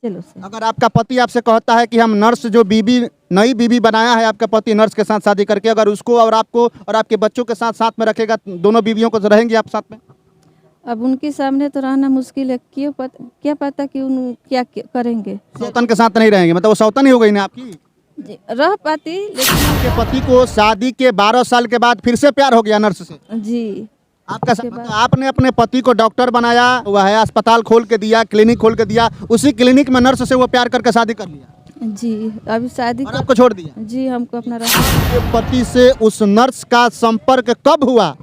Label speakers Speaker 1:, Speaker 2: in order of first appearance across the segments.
Speaker 1: चलो से।
Speaker 2: अगर आपका पति आपसे कहता है कि हम नर्स जो बीबी नई बीबी बनाया है आपका पति नर्स के साथ शादी करके, अगर उसको और आपको और आपके बच्चों के साथ साथ में रखेगा, दोनों बीवियों को रहेंगे आप साथ में?
Speaker 1: अब उनके सामने तो रहना मुश्किल है, क्या पता कि उन क्या करेंगे।
Speaker 2: सौतन के साथ नहीं रहेंगे, मतलब वो सौतन ही हो गई ना आपकी?
Speaker 1: जी, रह पाती लेकिन
Speaker 2: आपके पति को शादी के 12 साल के बाद फिर से प्यार हो गया नर्स से?
Speaker 1: जी।
Speaker 2: आपका
Speaker 1: उसके
Speaker 2: मतलब
Speaker 1: बाद
Speaker 2: आपने अपने पति को डॉक्टर बनाया हुआ है, अस्पताल खोल के दिया, क्लिनिक खोल के दिया, उसी क्लिनिक में नर्स से वो प्यार करके शादी कर लिया
Speaker 1: जी अभी शादी
Speaker 2: और आपको छोड़ दिया?
Speaker 1: जी हमको अपना रास्ता
Speaker 2: आपके पति से उस नर्स का संपर्क कब हुआ?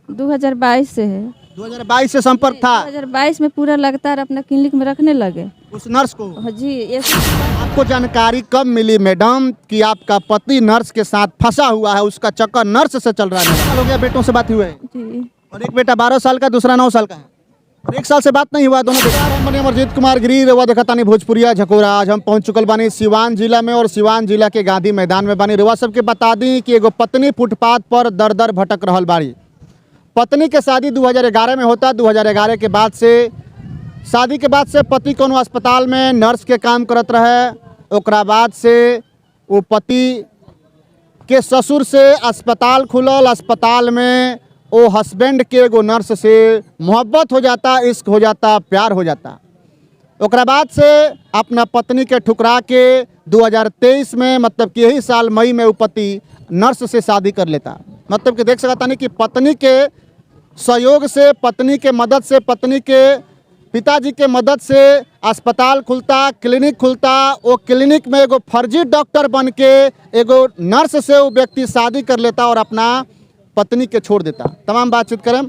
Speaker 1: 2022 से है।
Speaker 2: 2022 से संपर्क था
Speaker 1: 2022 में पूरा लगातार अपना क्लिनिक में रखने लगे।
Speaker 2: उस नर्स को?
Speaker 1: हाँ जी
Speaker 2: आपको जानकारी कब मिली मैडम कि आपका पति नर्स के साथ फंसा हुआ है, उसका चक्कर नर्स से चल रहा है? साल हो गया बेटों से बात हुए
Speaker 1: जी
Speaker 2: और एक बेटा 12 साल का, दूसरा 9 साल का है और 1 साल से बात नहीं हुआ दोनों बेटा। हम बने अमरजीत कुमार गिरी, रेवा देखतानी भोजपुरिया झकोरा। आज हम पहुंच चुकल बानी सिवान जिला में और सिवान जिला के गांधी मैदान में बानी। रेवा सबके बता दी कि एगो पत्नी फुटपाथ पर दर दर भटक रहल बाड़ी। पत्नी के शादी 2011 में होता। 2011 के बाद से शादी के बाद से पति कोनो अस्पताल में नर्स के काम करत रहे। ओकरा बाद से वो पति के ससुर से अस्पताल खुलल, अस्पताल में वो हस्बैंड के एगो नर्स से मोहब्बत हो जाता, इश्क हो जाता, प्यार हो जाता। ओकरा बाद से अपना पत्नी के ठुकरा के 2023 में मतलब कि यही साल मई में वो पति नर्स से शादी कर लेता। मतलब कि देख सकता नहीं कि पत्नी के सहयोग से, पत्नी के मदद से, पत्नी के पिताजी के मदद से अस्पताल खुलता, क्लिनिक खुलता। वो क्लिनिक में एगो फर्जी डॉक्टर बन के एगो नर्स से वो व्यक्ति शादी कर लेता और अपना पत्नी के छोड़ देता। तमाम बातचीत करें,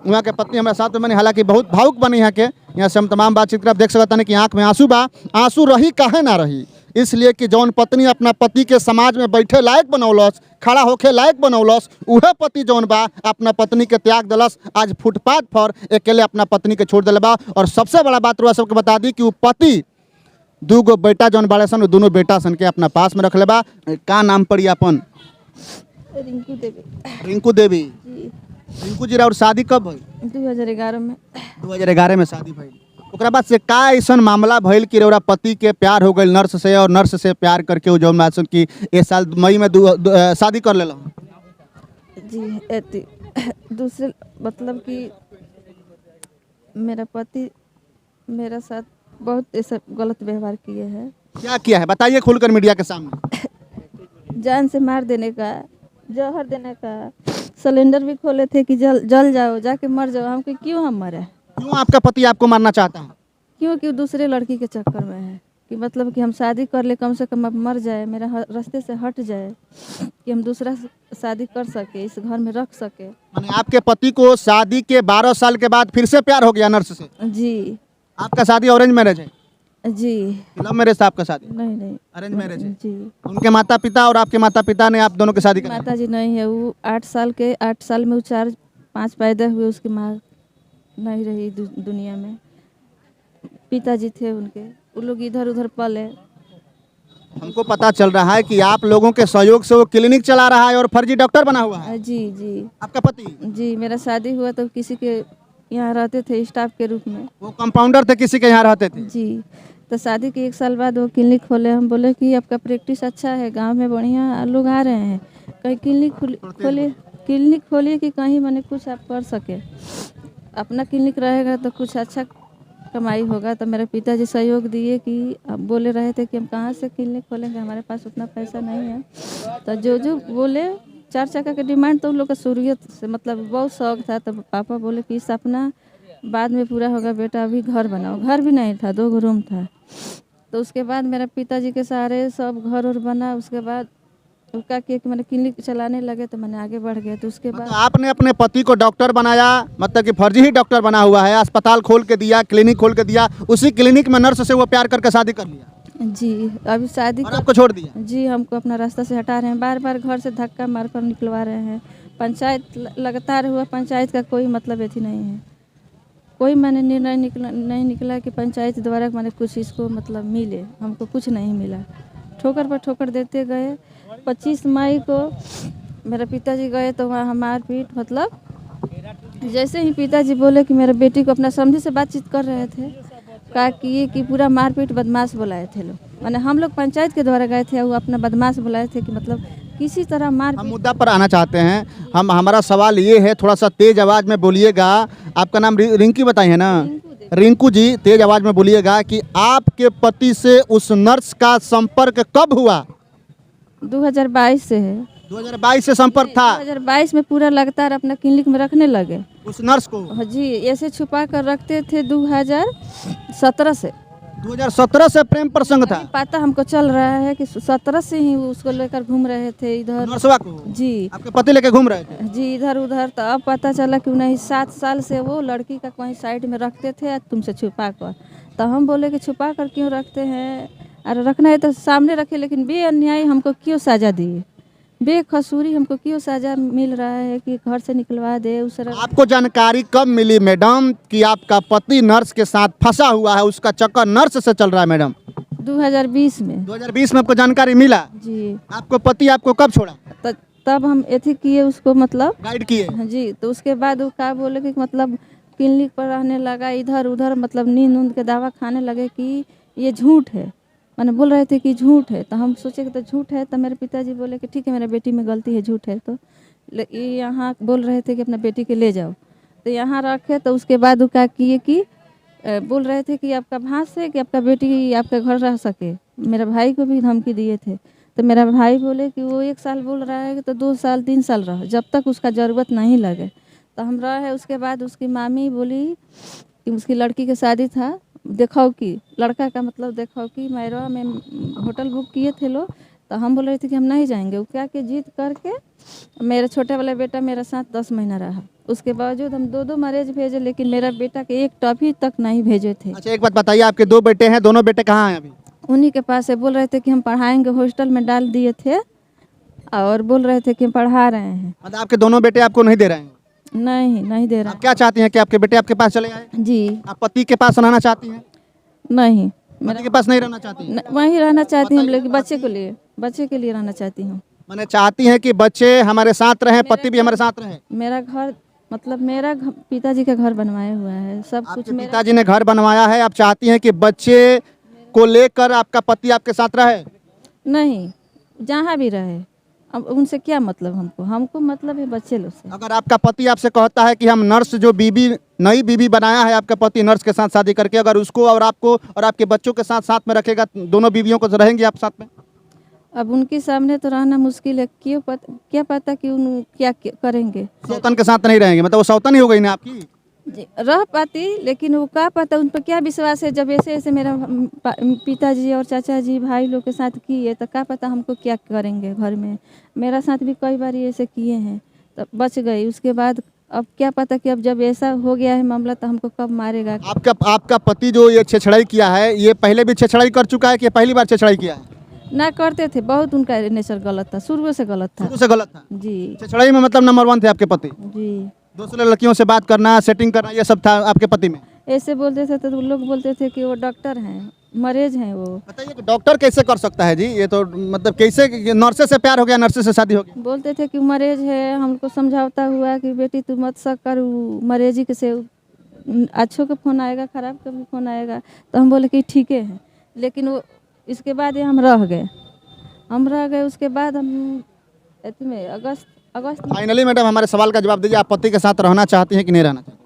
Speaker 2: वहाँ के पत्नी हमारे साथ में बनी, हालांकि बहुत भावुक बनी यहाँ के। यहाँ से हम तमाम बातचीत कर आप देख सकते हैं कि आँख में आंसू बा। आंसू रही काहे ना रही, इसलिए कि जौन पत्नी अपना पति के समाज में बैठे लायक बनौलस, खड़ा होके लायक बनौलस, उहे पति जौन बा अपना पत्नी के त्याग दलस। आज फुटपाथ पर अकेले अपना पत्नी के छोड़ दिले बा। और सबसे बड़ा बात रुआ सबके बता दी कि वो पति 2 गो बेटा जौन बाड़े सन, दोनों बेटा सन के अपना पास में रख ले बा। का नाम पड़ी अपन?
Speaker 1: रिंकू देवी।
Speaker 2: रिंकू देवी।
Speaker 1: जी
Speaker 2: रिंकू जी और शादी कब भइल?
Speaker 1: 2011 में।
Speaker 2: 2011 में शादी भइल। ओकरा बाद से का ऐसा मामला भइल कि रौरा पति के प्यार हो गई नर्स से और नर्स से प्यार करके वो जौन बात कि इस साल मई में शादी कर लेला?
Speaker 1: जी एती दूसरे मतलब कि मेरा पति मेरा साथ बहुत ऐसा गलत व्यवहार किए हैं।
Speaker 2: क्या किया है बताइए खुलकर मीडिया के सामने।
Speaker 1: जान से मार देने का, जहर देने का, सिलेंडर भी खोले थे कि जल जाओ, जाके मर जाओ। हम कि क्यों हम मरे?
Speaker 2: क्यों आपका पति आपको मारना चाहता है?
Speaker 1: क्योंकि दूसरे लड़की के चक्कर में है कि मतलब कि हम शादी कर ले, कम से कम अब मर जाए, मेरा रास्ते से हट जाए, कि हम दूसरा शादी कर सके, इस घर में रख सके।
Speaker 2: माने आपके पति को शादी के 12 साल के बाद फिर से प्यार हो गया नर्स से?
Speaker 1: जी।
Speaker 2: आपका शादी ऑरेंज मैरिज है?
Speaker 1: जी
Speaker 2: लव मैरिज था आपका शादी?
Speaker 1: नहीं
Speaker 2: अरेंज मैरिज है?
Speaker 1: जी।
Speaker 2: उनके माता पिता और आपके माता पिता ने आप दोनों की शादी कराई?
Speaker 1: माता जी नहीं है, वो 8 साल में वो 4-5 पैदा हुए, उसकी माँ नहीं रही दुनिया में। पिताजी थे उनके, वो लोग इधर उधर पले।
Speaker 2: हमको पता चल रहा है कि आप लोगों के सहयोग से वो क्लिनिक चला रहा है और फर्जी डॉक्टर बना हुआ है।
Speaker 1: जी जी
Speaker 2: आपका पति?
Speaker 1: जी मेरा शादी हुआ तो किसी के यहाँ रहते थे स्टाफ के रूप में।
Speaker 2: वो कंपाउंडर थे, किसी के यहाँ रहते थे?
Speaker 1: जी। तो शादी के 1 साल बाद वो क्लिनिक खोले। हम बोले कि आपका प्रैक्टिस अच्छा है, गांव में बढ़िया लोग आ रहे हैं, कहीं क्लिनिक खोलिए कि कहीं मैंने कुछ आप कर सके, अपना क्लिनिक रहेगा तो कुछ अच्छा कमाई होगा। तो मेरे पिताजी सहयोग दिए कि अब बोले रहे थे कि हम कहाँ से क्लिनिक खोलेंगे, हमारे पास उतना पैसा नहीं है। तो जो बोले 4 चक्का के डिमांड तो उन लोग का शुरुआत से मतलब बहुत शौक था। तो पापा बोले कि सपना बाद में पूरा होगा बेटा, अभी घर बनाओ। घर भी नहीं था, 2 रूम था। तो उसके बाद मेरे पिताजी के सहारे सब घर और बना। उसके बाद उसका केक मैंने क्लिनिक चलाने लगे तो मैंने आगे बढ़ गया। तो उसके बाद
Speaker 2: आपने अपने पति को डॉक्टर बनाया, मतलब कि फर्जी ही डॉक्टर बना हुआ है, अस्पताल खोल के दिया, क्लिनिक खोल के दिया, उसी क्लिनिक में नर्स से वो प्यार करके शादी कर लिया?
Speaker 1: जी अभी शादी
Speaker 2: और आपको छोड़ दिया?
Speaker 1: जी हमको अपना रास्ता से हटा रहे हैं, बार बार घर से धक्का मार कर निकलवा रहे हैं। पंचायत लगातार हुआ, पंचायत का कोई मतलब ऐसी नहीं है, कोई मैंने निर्णय नहीं निकला कि पंचायत द्वारा मैंने कुछ इसको मतलब मिले। हमको कुछ नहीं मिला, ठोकर पर ठोकर देते गए। 25 मई को मेरे पिताजी गए तो वहाँ हम मारपीट, मतलब जैसे ही पिताजी बोले कि मेरे बेटी को अपना समझी से बातचीत कर रहे थे क्या किए कि पूरा मारपीट बदमाश बुलाए थे लोग, माने हम लोग पंचायत के द्वारा गए थे, वो अपना बदमाश बुलाए थे कि मतलब किसी तरह
Speaker 2: हम
Speaker 1: मारपीट।
Speaker 2: मुद्दा पर आना चाहते हैं। हमारा सवाल ये है, थोड़ा सा तेज आवाज़ में बोलिएगा। आपका नाम रिंकी बताई है ना? रिंकू जी, तेज आवाज़ में बोलिएगा कि आपके पति से उस नर्स का संपर्क कब हुआ?
Speaker 1: 2022 से है।
Speaker 2: 2022 से संपर्क था
Speaker 1: 2022 में पूरा लगातार अपना क्लिनिक में रखने लगे।
Speaker 2: उस नर्स को?
Speaker 1: हाँ जी, ऐसे छुपा कर रखते थे 2017 से।
Speaker 2: 2017 से प्रेम प्रसंग था?
Speaker 1: अभी पता हमको चल रहा है कि 17 से ही वो उसको लेकर घूम रहे थे इधर।
Speaker 2: नर्सवा को
Speaker 1: जी
Speaker 2: आपके पति लेके घूम रहे थे?
Speaker 1: जी, इधर उधर। तो अब पता चला कि नहीं, 7 साल से वो लड़की का कहीं साइड में रखते थे तुमसे छुपा कर। तो हम बोले कि छुपा कर क्यों रखते हैं, अरे रखना है तो सामने रखे, लेकिन बेअन्यायी हमको क्यों सजा दिए, बेकसूरी हमको क्यों सजा मिल रहा है कि घर से निकलवा दे उस।
Speaker 2: आपको जानकारी कब मिली मैडम कि आपका पति नर्स के साथ फंसा हुआ है, उसका चक्कर नर्स से चल रहा है मैडम?
Speaker 1: 2020 में।
Speaker 2: 2020 में आपको जानकारी मिला?
Speaker 1: जी।
Speaker 2: आपको पति आपको कब छोड़ा?
Speaker 1: तब हम एथी किए उसको, मतलब
Speaker 2: गाइड किए?
Speaker 1: हाँ जी। तो उसके बाद वो क्या बोले कि मतलब क्लिनिक पर रहने लगा इधर उधर, मतलब नींद उंद के दवा खाने लगे कि ये झूठ है, मैंने बोल रहे थे कि झूठ है। तो हम सोचे कि तो झूठ है, तो मेरे पिताजी बोले कि ठीक है मेरे बेटी में गलती है, झूठ है। तो ये यहाँ बोल रहे थे कि अपना बेटी के ले जाओ, तो यहाँ रखे। तो उसके बाद वो क्या किए कि बोल रहे थे कि आपका भांस है कि आपका बेटी आपके घर रह सके। मेरा भाई को भी धमकी दिए थे। तो मेरा भाई बोले कि वो 1 साल बोल रहा है कि तो 2 साल 3 साल रहो, जब तक उसका ज़रूरत नहीं लगे। तो हम रहे। उसके बाद उसकी मामी बोली कि उसकी लड़की की शादी था, देखो कि लड़का का मतलब देखो कि मैरवा में होटल बुक किए थे लोग। तो हम बोल रहे थे कि हम नहीं जाएंगे। वो क्या कि जीत करके मेरा छोटे वाला बेटा मेरे साथ 10 महीना रहा। उसके बावजूद हम 2 मैरिज भेजे, लेकिन मेरा बेटा के एक टॉफी तक नहीं भेजे थे।
Speaker 2: अच्छा, एक बात बताइए, आपके 2 बेटे हैं, दोनों बेटे कहाँ हैं अभी?
Speaker 1: उन्हीं के पास है। बोल रहे थे कि हम पढ़ाएंगे, हॉस्टल में डाल दिए थे और बोल रहे थे कि हम पढ़ा रहे हैं।
Speaker 2: मतलब आपके दोनों बेटे आपको नहीं दे रहे हैं?
Speaker 1: नहीं दे रहा।
Speaker 2: आप क्या चाहती हैं कि आपके बेटे आपके पास चले आए?
Speaker 1: जी
Speaker 2: आप पति के पास रहना चाहती हैं?
Speaker 1: नहीं,
Speaker 2: पति के पास नहीं रहना चाहती हैं?
Speaker 1: वहीं रहना चाहती हूँ, लेकिन बच्चे के लिए रहना चाहती हूँ।
Speaker 2: मैंने चाहती हैं कि बच्चे हमारे साथ रहें, पति भी हमारे साथ रहें।
Speaker 1: मेरा घर मतलब पिताजी का घर बनवाया हुआ है, सब कुछ मेरा।
Speaker 2: पिताजी ने घर बनवाया है, आप चाहती हैं कि बच्चे को लेकर आपका पति आपके साथ रहे?
Speaker 1: नहीं, जहाँ भी रहे, अब उनसे क्या मतलब, हमको मतलब है बच्चे लोग से।
Speaker 2: अगर आपका पति आपसे कहता है कि हम नर्स जो बीबी नई बीबी बनाया है आपका पति नर्स के साथ शादी करके, अगर उसको और आपको और आपके बच्चों के साथ साथ में रखेगा, दोनों बीवियों को रहेंगे आप साथ में?
Speaker 1: अब उनके सामने तो रहना मुश्किल है, क्या पता कि क्या करेंगे।
Speaker 2: सौतन के साथ नहीं रहेंगे, मतलब वो सौतन ही हो गई ना आपकी?
Speaker 1: रह पाती, लेकिन वो क्या पता उन पर क्या विश्वास है। जब ऐसे ऐसे मेरा पिताजी और चाचा जी भाई लोग के साथ किए, तो क्या पता हमको क्या करेंगे घर में। मेरा साथ भी कई बार ऐसे किए हैं, तब बच गई। उसके बाद अब क्या पता कि अब जब ऐसा हो गया है मामला, तो हमको कब मारेगा।
Speaker 2: आपका पति जो ये छेछड़ाई किया है, ये पहले भी छेछड़ाई कर चुका है कि पहली बार छेछड़ाई किया है?
Speaker 1: ना करते थे, बहुत उनका नेचर गलत था, शुरू से गलत था।
Speaker 2: शुरू से गलत था?
Speaker 1: जी
Speaker 2: छेछड़ाई में मतलब नंबर 1 थे आपके पति?
Speaker 1: जी।
Speaker 2: दूसरे लड़कियों से बात करना, सेटिंग करना, ये सब था आपके पति में?
Speaker 1: ऐसे बोलते थे तो लोग बोलते थे कि वो डॉक्टर हैं, मरीज हैं वो।
Speaker 2: बताइए कि डॉक्टर कैसे कर सकता है जी? ये तो मतलब कैसे नर्से से प्यार हो गया, नर्से से शादी हो गई?
Speaker 1: बोलते थे कि मरीज है, हमको समझाता हुआ कि बेटी तू मत शक कर, मरीज के से अच्छों का फ़ोन आएगा, ख़राब का भी फ़ोन आएगा। तो हम बोले कि ठीक है। लेकिन वो इसके बाद ये हम रह गए। उसके बाद हम में अगस्त
Speaker 2: फाइनली मैडम हमारे सवाल का जवाब दीजिए, आप पति के साथ रहना चाहती हैं कि नहीं रहना चाहती?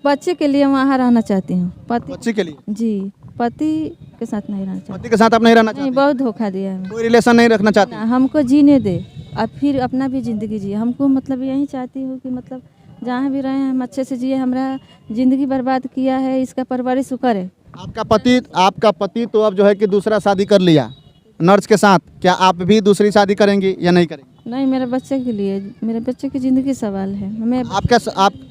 Speaker 1: बच्चे के लिए वहाँ रहना चाहती हूँ।
Speaker 2: बच्चे के लिए?
Speaker 1: जी, पति के साथ नहीं रहना चाहती।
Speaker 2: पति के साथ आप नहीं रहना
Speaker 1: नहीं,
Speaker 2: चाहती?
Speaker 1: बहुत धोखा दिया है।
Speaker 2: कोई रिलेशन नहीं रखना चाहती?
Speaker 1: हमको जीने दे और फिर अपना भी ज़िंदगी जिए। हमको मतलब यही चाहती हूँ कि मतलब जहाँ भी रहे हम अच्छे से जिए। हमारा ज़िंदगी बर्बाद किया है, इसका परवरिश करे।
Speaker 2: आपका पति तो अब जो है कि दूसरा शादी कर लिया नर्स के साथ, क्या आप भी दूसरी शादी करेंगी या नहीं करेंगी?
Speaker 1: नहीं, मेरे बच्चे के लिए, मेरे बच्चे की ज़िंदगी सवाल है। हमें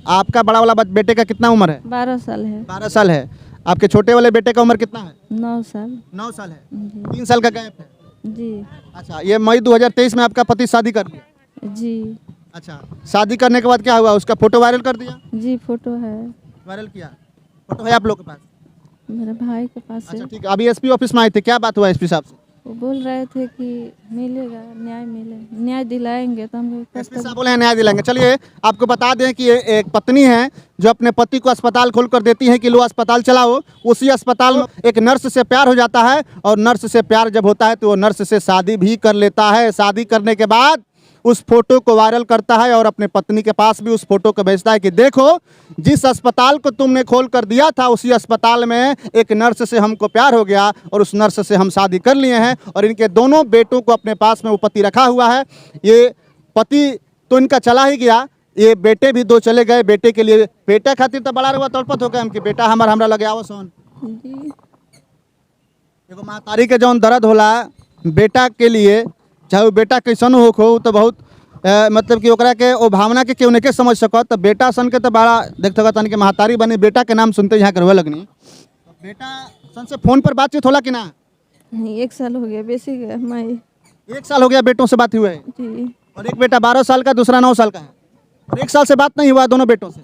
Speaker 2: आपका बड़ा वाला बेटे का कितना उम्र है?
Speaker 1: 12 साल है।
Speaker 2: 12 साल है। आपके छोटे वाले बेटे का उम्र कितना है?
Speaker 1: 9 साल।
Speaker 2: 9 साल है।
Speaker 1: जी
Speaker 2: 3 साल का गैप है।
Speaker 1: जी
Speaker 2: अच्छा, ये मई 2023 में आपका पति शादी कर लिया?
Speaker 1: जी
Speaker 2: अच्छा, शादी करने के बाद क्या हुआ? उसका फोटो वायरल कर दिया?
Speaker 1: जी, फोटो है,
Speaker 2: वायरल किया? फोटो है आप लोग के पास?
Speaker 1: मेरे भाई के पास
Speaker 2: अच्छा
Speaker 1: है।
Speaker 2: ठीक है। अभी एसपी ऑफिस में आए थे, क्या बात हुआ एसपी साहब से?
Speaker 1: वो बोल रहे थे कि मिलेगा, न्याय मिले, न्याय दिलाएंगे। तो हम
Speaker 2: एसपी साहब बोले हैं न्याय दिलाएंगे। चलिए आपको बता दें कि ये एक पत्नी है जो अपने पति को अस्पताल खोल कर देती है कि लो अस्पताल चलाओ। उसी अस्पताल में एक नर्स से प्यार हो जाता है और नर्स से प्यार जब होता है तो वो नर्स से शादी भी कर लेता है। शादी करने के बाद उस फोटो को वायरल करता है और अपने पत्नी के पास भी उस फोटो को भेजता है कि देखो जिस अस्पताल को तुमने खोल कर दिया था उसी अस्पताल में एक नर्स से हमको प्यार हो गया और उस नर्स से हम शादी कर लिए हैं। और इनके दोनों बेटों को अपने पास में वो पति रखा हुआ है। ये पति तो इनका चला ही गया, ये बेटे भी 2 चले गए। बेटे के लिए बेटा खातिर तो बड़ा रुआ तड़पत हो गए हम कि बेटा हमरा लगे आओ सोन।
Speaker 1: जी
Speaker 2: एगो महतारी के जौन दर्द होला बेटा के लिए, चाहे वो बेटा कैसन हो तो बहुत मतलब कि ओकरा के ओ भावना के केहू नहीं समझ सकत। तो बेटा सन के तो बड़ा देख सकत तन के महतारी बनी, बेटा के नाम सुनते यहाँ के रोए लगनी। बेटा सन से फोन पर बातचीत होला कि ना?
Speaker 1: नहीं, 1 साल हो गया, बेसी गया मैं।
Speaker 2: 1 साल हो गया बेटों से बात हुए?
Speaker 1: जी
Speaker 2: और एक बेटा 12 साल का, दूसरा 9 साल का है। और 1 साल से बात नहीं हुआ दोनों बेटों से?